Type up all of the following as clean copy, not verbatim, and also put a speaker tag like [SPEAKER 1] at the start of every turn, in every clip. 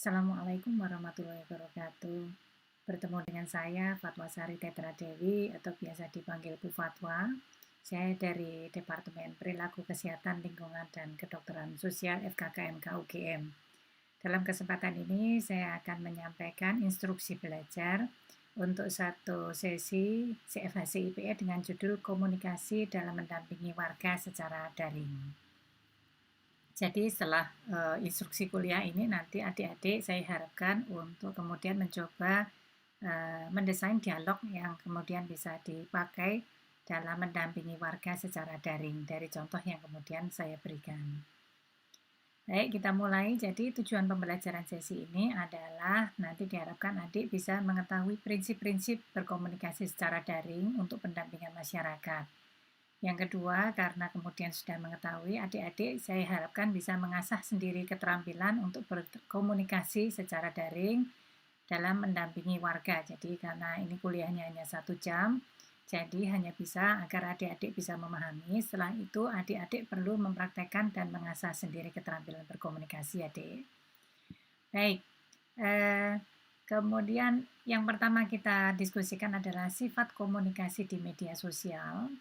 [SPEAKER 1] Assalamualaikum warahmatullahi wabarakatuh. Bertemu dengan saya Fatwa Sari Tetra Dewi atau biasa dipanggil Bu Fatwa. Saya dari Departemen Perilaku Kesehatan Lingkungan dan Kedokteran Sosial FKKMK UGM. Dalam kesempatan ini saya akan menyampaikan instruksi belajar untuk satu sesi CFHC IPE dengan judul Komunikasi dalam Mendampingi Warga secara Daring. Jadi setelah instruksi kuliah ini nanti adik-adik saya harapkan untuk kemudian mencoba mendesain dialog yang kemudian bisa dipakai dalam mendampingi warga secara daring dari contoh yang kemudian saya berikan. Baik, kita mulai. Jadi tujuan pembelajaran sesi ini adalah nanti diharapkan adik bisa mengetahui prinsip-prinsip berkomunikasi secara daring untuk pendampingan masyarakat. Yang kedua, karena kemudian sudah mengetahui, adik-adik saya harapkan bisa mengasah sendiri keterampilan untuk berkomunikasi secara daring dalam mendampingi warga. Jadi karena ini kuliahnya hanya 1 jam, jadi hanya bisa agar adik-adik bisa memahami. Setelah itu adik-adik perlu mempraktekkan dan mengasah sendiri keterampilan berkomunikasi adik. Baik, kemudian yang pertama kita diskusikan adalah sifat komunikasi di media sosial.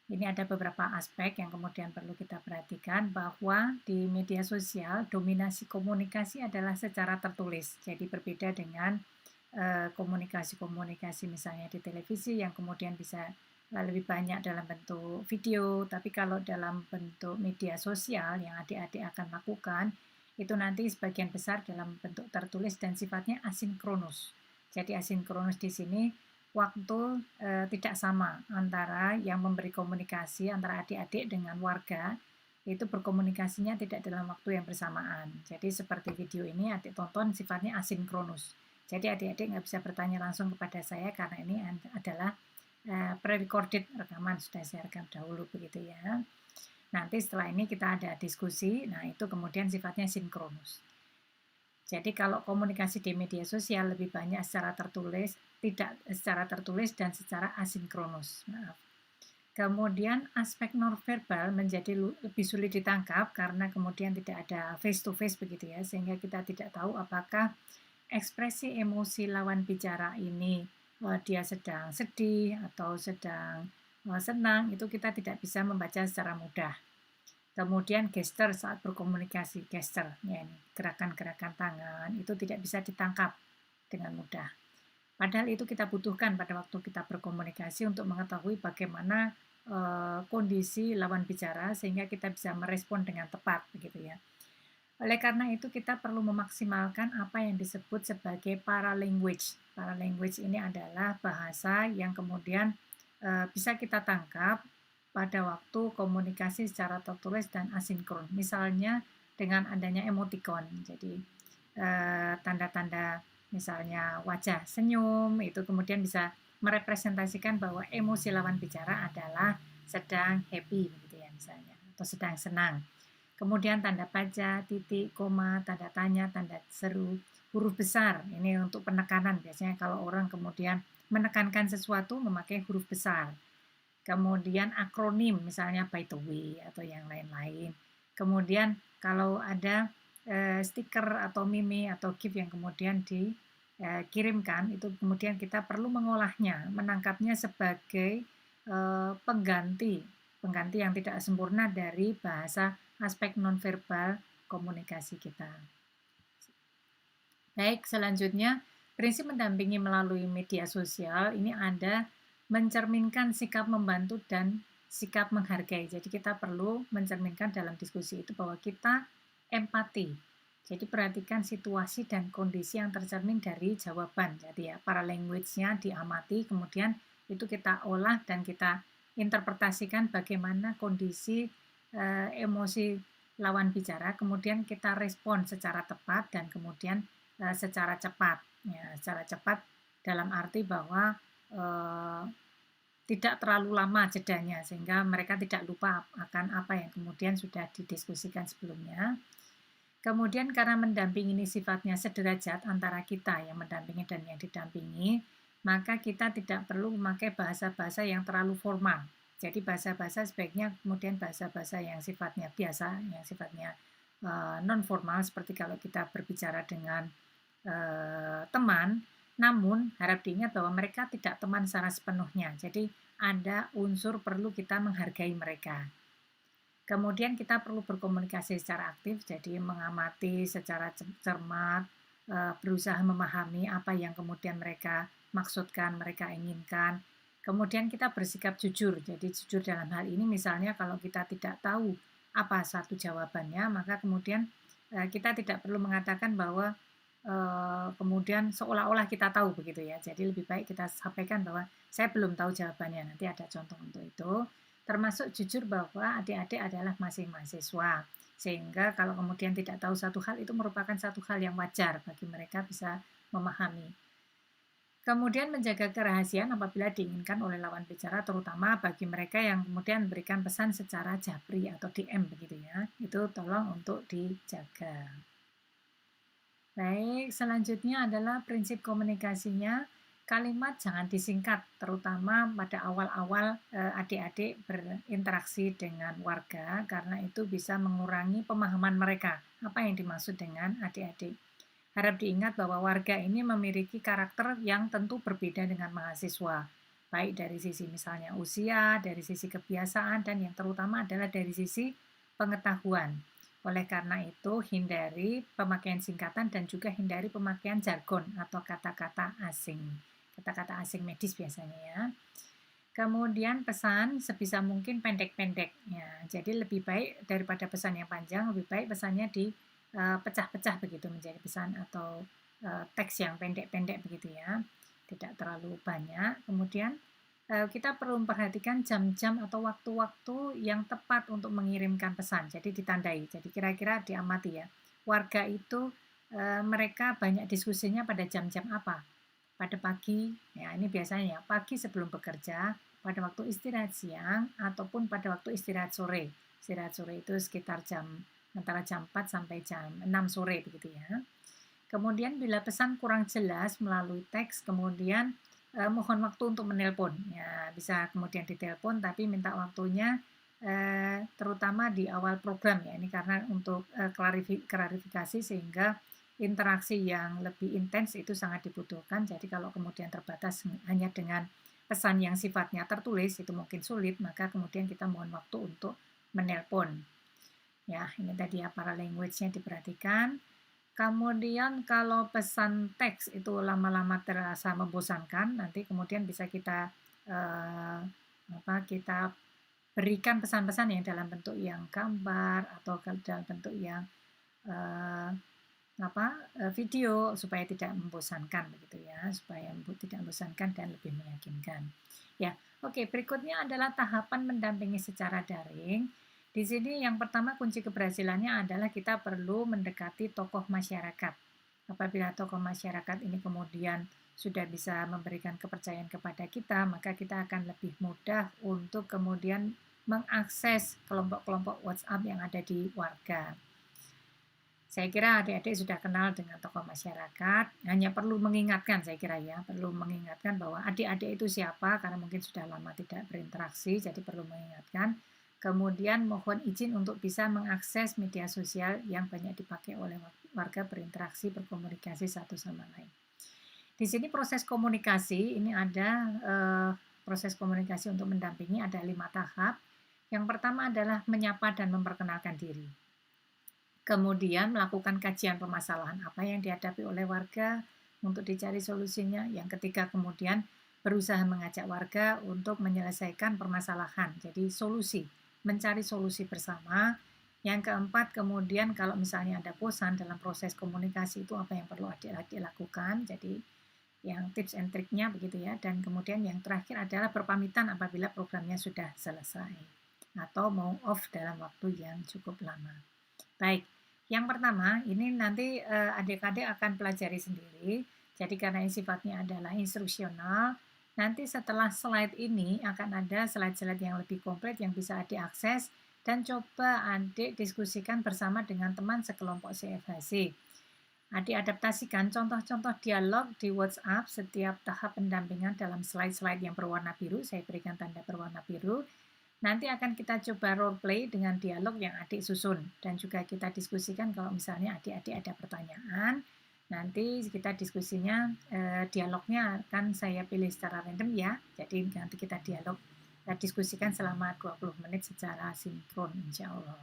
[SPEAKER 1] Ini ada beberapa aspek yang kemudian perlu kita perhatikan bahwa di media sosial dominasi komunikasi adalah secara tertulis. Jadi berbeda dengan komunikasi-komunikasi misalnya di televisi yang kemudian bisa lebih banyak dalam bentuk video. Tapi kalau dalam bentuk media sosial yang adik-adik akan lakukan, itu nanti sebagian besar dalam bentuk tertulis dan sifatnya asinkronus. Jadi asinkronus di sini waktu tidak sama antara yang memberi komunikasi antara adik-adik dengan warga, itu berkomunikasinya tidak dalam waktu yang bersamaan. Jadi seperti video ini adik tonton sifatnya asinkronus. Jadi adik-adik nggak bisa bertanya langsung kepada saya karena ini adalah pre-recorded rekaman, sudah saya rekam dahulu begitu ya. Nanti setelah ini kita ada diskusi, nah itu kemudian sifatnya sinkronus. Jadi kalau komunikasi di media sosial lebih banyak secara tertulis, tidak secara tertulis dan secara asinkronus. Maaf. Kemudian aspek nonverbal menjadi lebih sulit ditangkap karena kemudian tidak ada face to face begitu ya, sehingga kita tidak tahu apakah ekspresi emosi lawan bicara ini dia sedang sedih atau sedang senang, itu kita tidak bisa membaca secara mudah. Kemudian gesture saat berkomunikasi, gesture, ya ini, gerakan-gerakan tangan itu tidak bisa ditangkap dengan mudah. Padahal itu kita butuhkan pada waktu kita berkomunikasi untuk mengetahui bagaimana kondisi lawan bicara sehingga kita bisa merespon dengan tepat begitu ya. Oleh karena itu kita perlu memaksimalkan apa yang disebut sebagai paralanguage. Paralanguage ini adalah bahasa yang kemudian bisa kita tangkap pada waktu komunikasi secara tertulis dan asinkron. Misalnya dengan adanya emoticon. Jadi tanda-tanda misalnya wajah senyum itu kemudian bisa merepresentasikan bahwa emosi lawan bicara adalah sedang happy begitu ya misalnya atau sedang senang. Kemudian tanda baca, titik, koma, tanda tanya, tanda seru, huruf besar. Ini untuk penekanan biasanya kalau orang kemudian menekankan sesuatu memakai huruf besar. Kemudian akronim misalnya by the way atau yang lain-lain. Kemudian kalau ada stiker atau meme atau GIF yang kemudian dikirimkan itu kemudian kita perlu mengolahnya, menangkapnya sebagai pengganti yang tidak sempurna dari bahasa aspek nonverbal komunikasi kita. Baik, selanjutnya prinsip mendampingi melalui media sosial ini ada mencerminkan sikap membantu dan sikap menghargai. Jadi kita perlu mencerminkan dalam diskusi itu bahwa kita empati. Jadi perhatikan situasi dan kondisi yang tercermin dari jawaban. Jadi ya, paralanguage-nya diamati, kemudian itu kita olah dan kita interpretasikan bagaimana kondisi emosi lawan bicara, kemudian kita respon secara tepat dan kemudian secara cepat. Ya, secara cepat dalam arti bahwa tidak terlalu lama jedanya sehingga mereka tidak lupa akan apa yang kemudian sudah didiskusikan sebelumnya. Kemudian karena mendampingi ini sifatnya sederajat antara kita yang mendampingi dan yang didampingi, maka kita tidak perlu memakai bahasa-bahasa yang terlalu formal. Jadi bahasa-bahasa sebaiknya kemudian bahasa-bahasa yang sifatnya biasa, yang sifatnya non formal seperti kalau kita berbicara dengan teman, namun harap diingat bahwa mereka tidak teman secara sepenuhnya. Jadi ada unsur perlu kita menghargai mereka. Kemudian kita perlu berkomunikasi secara aktif, jadi mengamati secara cermat, berusaha memahami apa yang kemudian mereka maksudkan, mereka inginkan. Kemudian kita bersikap jujur, jadi jujur dalam hal ini misalnya kalau kita tidak tahu apa satu jawabannya, maka kemudian kita tidak perlu mengatakan bahwa kemudian seolah-olah kita tahu begitu ya. Jadi lebih baik kita sampaikan bahwa saya belum tahu jawabannya, nanti ada contoh untuk itu. Termasuk jujur bahwa adik-adik adalah masih mahasiswa, sehingga kalau kemudian tidak tahu satu hal itu merupakan satu hal yang wajar bagi mereka bisa memahami. Kemudian menjaga kerahasiaan apabila diinginkan oleh lawan bicara, terutama bagi mereka yang kemudian memberikan pesan secara japri atau DM begitu ya, itu tolong untuk dijaga. Baik, selanjutnya adalah prinsip komunikasinya. Kalimat jangan disingkat, terutama pada awal-awal adik-adik berinteraksi dengan warga, karena itu bisa mengurangi pemahaman mereka. Apa yang dimaksud dengan adik-adik? Harap diingat bahwa warga ini memiliki karakter yang tentu berbeda dengan mahasiswa, baik dari sisi misalnya usia, dari sisi kebiasaan, dan yang terutama adalah dari sisi pengetahuan. Oleh karena itu, hindari pemakaian singkatan dan juga hindari pemakaian jargon atau kata-kata asing. Kata-kata asing medis biasanya ya. Kemudian pesan sebisa mungkin pendek-pendek. Ya, jadi lebih baik daripada pesan yang panjang, lebih baik pesannya dipecah-pecah begitu menjadi pesan atau teks yang pendek-pendek begitu ya. Tidak terlalu banyak. Kemudian kita perlu memperhatikan jam-jam atau waktu-waktu yang tepat untuk mengirimkan pesan. Jadi ditandai. Jadi kira-kira diamati ya. Warga itu mereka banyak diskusinya pada jam-jam apa? Pada pagi, ya ini biasanya ya, pagi sebelum bekerja, pada waktu istirahat siang, ataupun pada waktu istirahat sore. Istirahat sore itu sekitar antara jam 4 sampai jam 6 sore begitu ya. Kemudian bila pesan kurang jelas melalui teks, kemudian mohon waktu untuk menelpon. Ya, bisa kemudian ditelepon tapi minta waktunya terutama di awal program ya. Ini karena untuk klarifikasi sehingga interaksi yang lebih intens itu sangat dibutuhkan. Jadi kalau kemudian terbatas hanya dengan pesan yang sifatnya tertulis itu mungkin sulit, maka kemudian kita mohon waktu untuk menelpon. Ya, ini tadi ya para language-nya diperhatikan. Kemudian kalau pesan teks itu lama-lama terasa membosankan, nanti kemudian bisa kita kita berikan pesan-pesan yang dalam bentuk yang gambar atau dalam bentuk yang video supaya tidak membosankan begitu ya, supaya tidak membosankan dan lebih meyakinkan. Ya, oke, berikutnya adalah tahapan mendampingi secara daring. Di sini yang pertama kunci keberhasilannya adalah kita perlu mendekati tokoh masyarakat. Apabila tokoh masyarakat ini kemudian sudah bisa memberikan kepercayaan kepada kita, maka kita akan lebih mudah untuk kemudian mengakses kelompok-kelompok WhatsApp yang ada di warga. Saya kira adik-adik sudah kenal dengan tokoh masyarakat, hanya perlu mengingatkan saya kira ya, perlu mengingatkan bahwa adik-adik itu siapa, karena mungkin sudah lama tidak berinteraksi, jadi perlu mengingatkan. Kemudian mohon izin untuk bisa mengakses media sosial yang banyak dipakai oleh warga berinteraksi, berkomunikasi satu sama lain. Di sini proses komunikasi, ini ada proses komunikasi untuk mendampingi ada 5 tahap. Yang pertama adalah menyapa dan memperkenalkan diri. Kemudian melakukan kajian permasalahan apa yang dihadapi oleh warga untuk dicari solusinya. Yang ketiga kemudian berusaha mengajak warga untuk menyelesaikan permasalahan, jadi solusi, mencari solusi bersama. Yang keempat kemudian kalau misalnya ada bosan dalam proses komunikasi itu apa yang perlu adik-adik lakukan, jadi yang tips and triknya begitu ya. Dan kemudian yang terakhir adalah berpamitan apabila programnya sudah selesai atau mau off dalam waktu yang cukup lama. Baik. Yang pertama, ini nanti adik-adik akan pelajari sendiri. Jadi karena ini sifatnya adalah instruksional, nanti setelah slide ini akan ada slide-slide yang lebih komplit yang bisa adik akses dan coba adik diskusikan bersama dengan teman sekelompok CFHC. Adik adaptasikan contoh-contoh dialog di WhatsApp setiap tahap pendampingan dalam slide-slide yang berwarna biru. Saya berikan tanda berwarna biru. Nanti akan kita coba role play dengan dialog yang adik susun dan juga kita diskusikan kalau misalnya adik-adik ada pertanyaan, nanti kita diskusinya dialognya akan saya pilih secara random ya. Jadi nanti kita diskusikan selama 20 menit secara sinkron insya Allah.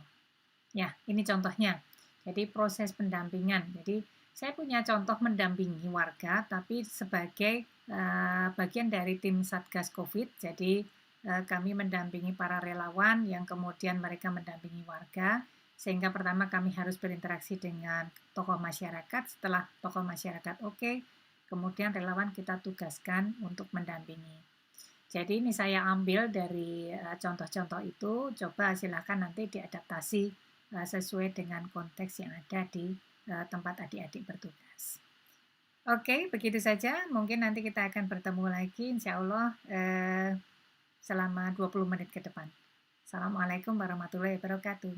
[SPEAKER 1] Ya, ini contohnya. Jadi proses pendampingan. Jadi saya punya contoh mendampingi warga tapi sebagai bagian dari tim Satgas Covid. Jadi kami mendampingi para relawan yang kemudian mereka mendampingi warga, sehingga pertama kami harus berinteraksi dengan tokoh masyarakat. Setelah tokoh masyarakat oke, kemudian relawan kita tugaskan untuk mendampingi. Jadi ini saya ambil dari contoh-contoh itu, coba silahkan nanti diadaptasi sesuai dengan konteks yang ada di tempat adik-adik bertugas. Oke, begitu saja. Mungkin nanti kita akan bertemu lagi, insya Allah selama 20 menit ke depan. Assalamualaikum warahmatullahi wabarakatuh.